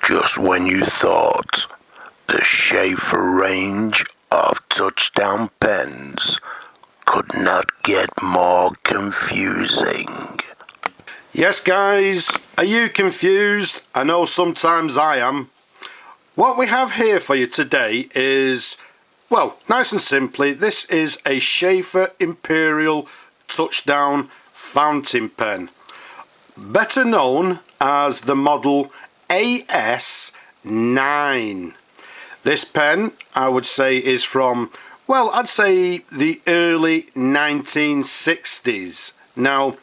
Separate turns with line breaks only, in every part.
Just when you thought the Sheaffer range of touchdown pens could not get more confusing.
Yes guys, are you confused? I know sometimes I am. What we have here for you today is, well, nice and simply, this is a Sheaffer Imperial Touchdown fountain pen, better known as the model AS9. This pen, I would say, is from, well, I'd say the early 1960s. Now,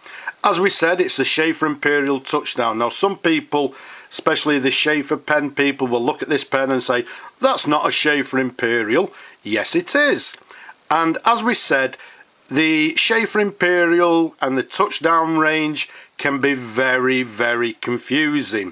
as we said, it's the Sheaffer Imperial Touchdown. Now, some people, especially the Sheaffer pen people, will look at this pen and say, that's not a Sheaffer Imperial. Yes, it is. And as we said, the Sheaffer Imperial and the Touchdown range can be very, very confusing.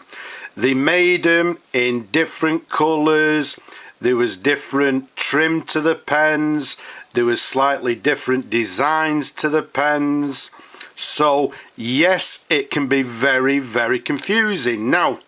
They made them in different colours. There was different trim to the pens. There was slightly different designs to the pens. So yes, it can be very, very confusing. Now,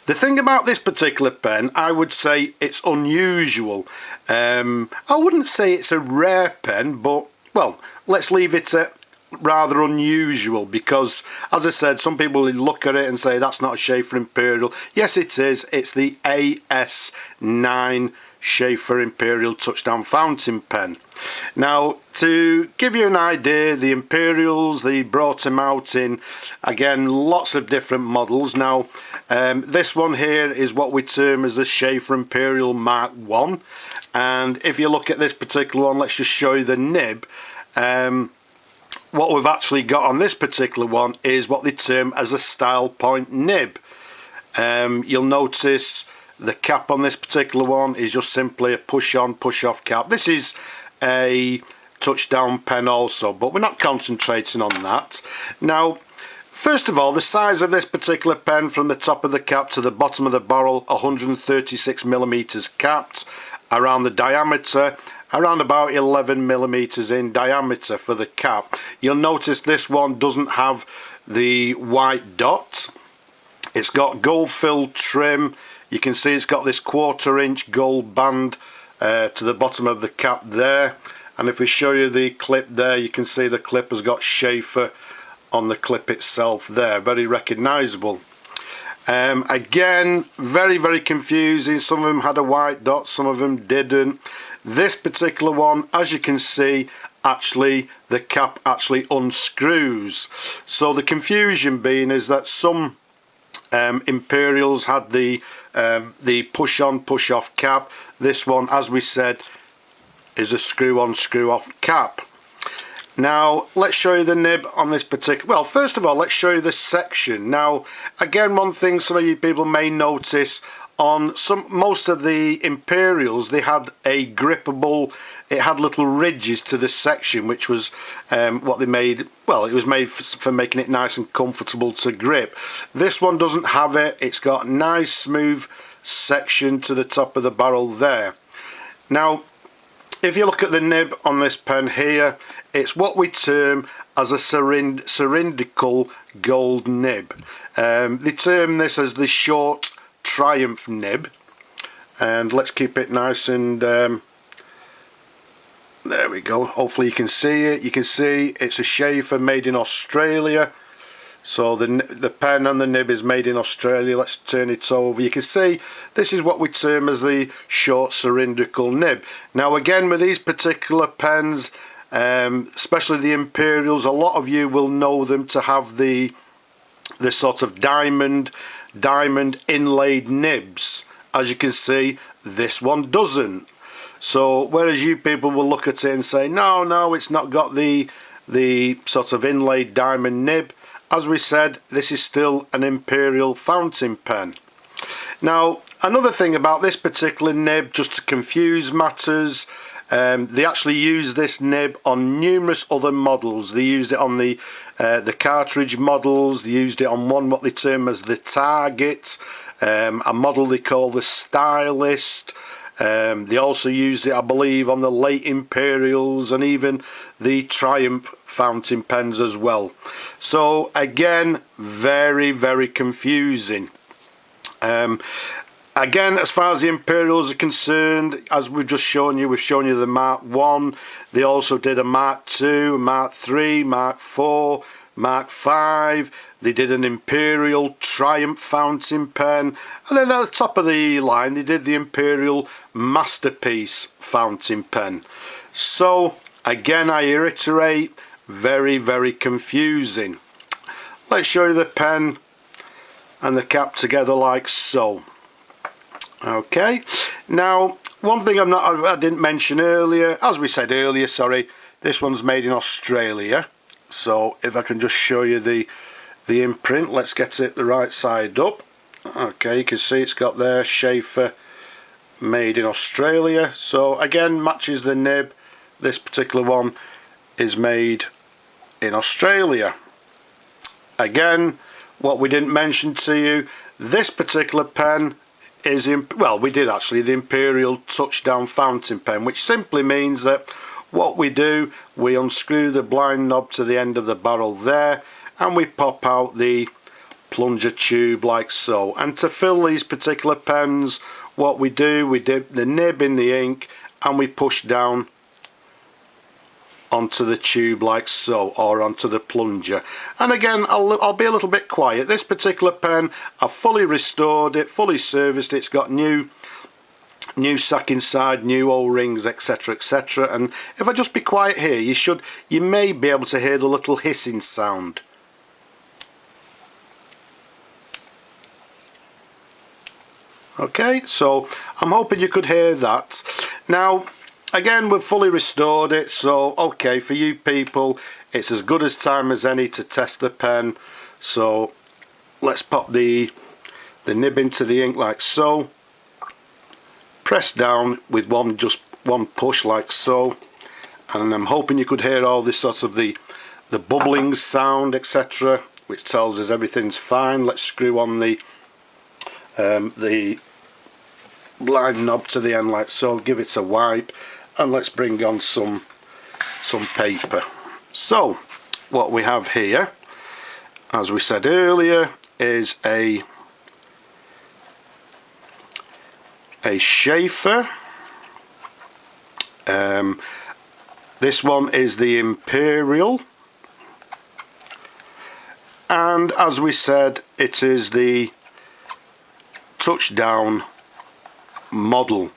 the thing about this particular pen, I would say it's unusual. I wouldn't say it's a rare pen, but, well, let's leave it at rather unusual, because, as I said, some people look at it and say that's not a Sheaffer Imperial. Yes, it is. It's the AS9 Sheaffer Imperial Touchdown fountain pen. Now, to give you an idea, the Imperials, they brought them out in, again, lots of different models. Now, this one here is what we term as a Sheaffer Imperial Mark 1. And if you look at this particular one, let's just show you the nib. What we've actually got on this particular one is what they term as a style point nib. You'll notice the cap on this particular one is just simply a push on, push off cap. This is a touchdown pen also, but we're not concentrating on that. Now, first of all, the size of this particular pen from the top of the cap to the bottom of the barrel, 136mm capped. Around the diameter, around about 11mm in diameter for the cap. You'll notice this one doesn't have the white dot. It's got gold filled trim. You can see it's got this 1/4 inch gold band to the bottom of the cap there. And if we show you the clip there, you can see the clip has got Sheaffer on the clip itself there. Very recognisable. Again, very, very confusing. Some of them had a white dot, some of them didn't. This particular one, as you can see, actually the cap actually unscrews. So the confusion being is that some Imperials had the push on, push off cap. This one, as we said, is a screw on, screw off cap. Now, let's show you the nib on this particular, well, first of all, let's show you the section. Now, again, one thing some of you people may notice, on most of the Imperials, they had a grippable, it had little ridges to the section, which was what they made, well, it was made for making it nice and comfortable to grip. This one doesn't have it. It's got a nice smooth section to the top of the barrel there. Now, if you look at the nib on this pen here, it's what we term as a cylindrical gold nib. They term this as the short Triumph nib. And let's keep it nice and there we go. Hopefully you can see it. You can see it's a Sheaffer made in Australia. So the pen and the nib is made in Australia. Let's turn it over. You can see this is what we term as the short cylindrical nib. Now again, with these particular pens, especially the Imperials, a lot of you will know them to have the sort of diamond inlaid nibs. As you can see, this one doesn't. So whereas you people will look at it and say, no, it's not got the sort of inlaid diamond nib, as we said, this is still an Imperial fountain pen. Now, another thing about this particular nib, just to confuse matters, they actually use this nib on numerous other models. They used it on the cartridge models. They used it on one what they term as the Target, a model they call the Stylist. They also used it, I believe, on the late Imperials and even the Triumph fountain pens as well. So again, very, very confusing. Again, as far as the Imperials are concerned, as we've just shown you, we've shown you the Mark 1. They also did a Mark 2, Mark 3, Mark 4, Mark 5. They did an Imperial Triumph fountain pen. And then at the top of the line, they did the Imperial Masterpiece fountain pen. So, again, I reiterate, very, very confusing. Let's show you the pen and the cap together like so. Okay, now one thing I didn't mention earlier, as we said earlier, sorry, this one's made in Australia. So if I can just show you the imprint, let's get it the right side up. Okay, you can see it's got there, Sheaffer made in Australia. So again, matches the nib. This particular one is made in Australia. Again, what we didn't mention to you, this particular pen is, well, we did actually, the Imperial Touchdown fountain pen, which simply means that what we do, we unscrew the blind knob to the end of the barrel there, and we pop out the plunger tube like so. And to fill these particular pens, what we do, we dip the nib in the ink and we push down onto the tube like so, or onto the plunger. And again, I'll be a little bit quiet. This particular pen, I've fully restored it, fully serviced it. It's got new sack inside, new O-rings, etc, etc. And if I just be quiet here, you may be able to hear the little hissing sound. Okay, so I'm hoping you could hear that. Now, again, we've fully restored it, so okay, for you people, it's as good as time as any to test the pen. So let's pop the nib into the ink like so. Press down with just one push like so, and I'm hoping you could hear all this sort of the bubbling sound, etc., which tells us everything's fine. Let's screw on the blind knob to the end like so, give it a wipe, and let's bring on some paper. So what we have here, as we said earlier, is a Sheaffer. This one is the Imperial, and as we said, it is the Touchdown model.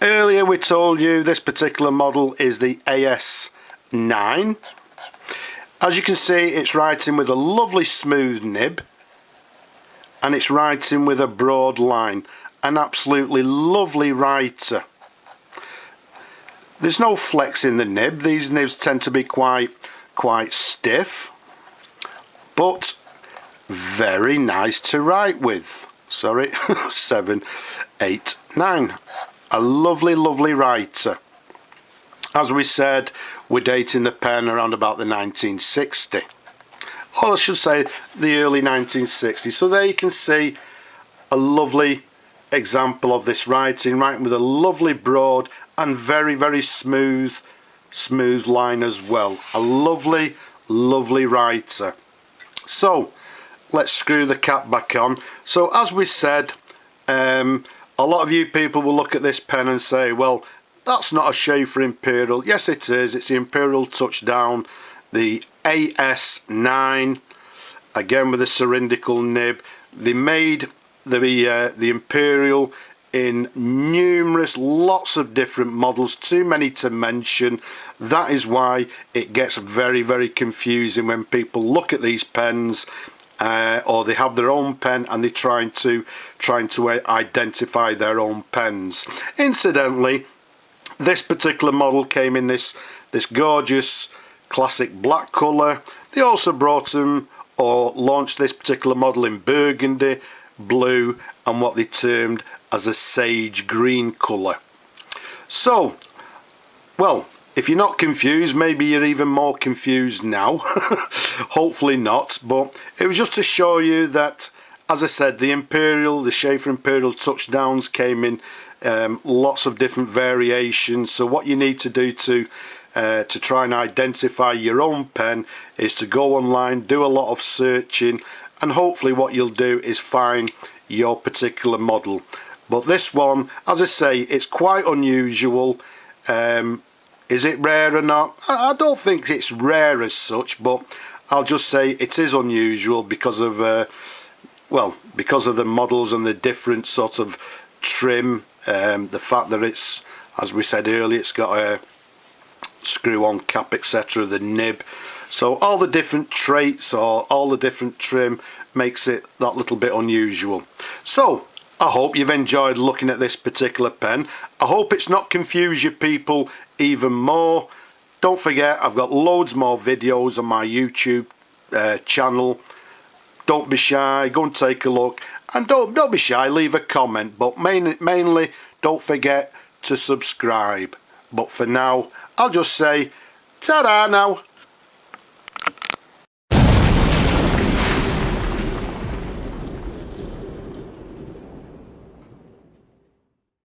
Earlier we told you this particular model is the AS9. As you can see, it's writing with a lovely smooth nib, and it's writing with a broad line. An absolutely lovely writer. There's no flex in the nib. These nibs tend to be quite stiff, but very nice to write with. Sorry, 7, 8, 9. A lovely, lovely writer. As we said, we're dating the pen around about the 1960. Or I should say the early 1960s. So there you can see a lovely example of this writing with a lovely broad and very, very smooth line as well. A lovely, lovely writer. So let's screw the cap back on. So as we said, a lot of you people will look at this pen and say, well, that's not a Sheaffer Imperial. Yes, it is. It's the Imperial Touchdown, the AS9, again with a cylindrical nib. They made the Imperial in lots of different models, too many to mention. That is why it gets very, very confusing when people look at these pens, or they have their own pen and they're trying to identify their own pens. Incidentally, this particular model came in this gorgeous classic black colour. They also brought them or launched this particular model in burgundy, blue, and what they termed as a sage green colour. So, well, if you're not confused, maybe you're even more confused now. Hopefully not, but it was just to show you that, as I said, the Sheaffer Imperial Touchdowns came in lots of different variations. So what you need to do to try and identify your own pen is to go online, do a lot of searching, and hopefully what you'll do is find your particular model. But this one, as I say, it's quite unusual. Is it rare or not? I don't think it's rare as such, but I'll just say it is unusual because of well, because of the models and the different sort of trim, the fact that it's, as we said earlier, it's got a screw on cap, etc., the nib. So all the different traits or all the different trim makes it that little bit unusual. So I hope you've enjoyed looking at this particular pen. I hope it's not confused you people even more. Don't forget, I've got loads more videos on my YouTube channel. Don't be shy, go and take a look, and don't be shy, leave a comment, but mainly don't forget to subscribe. But for now, I'll just say ta-da now.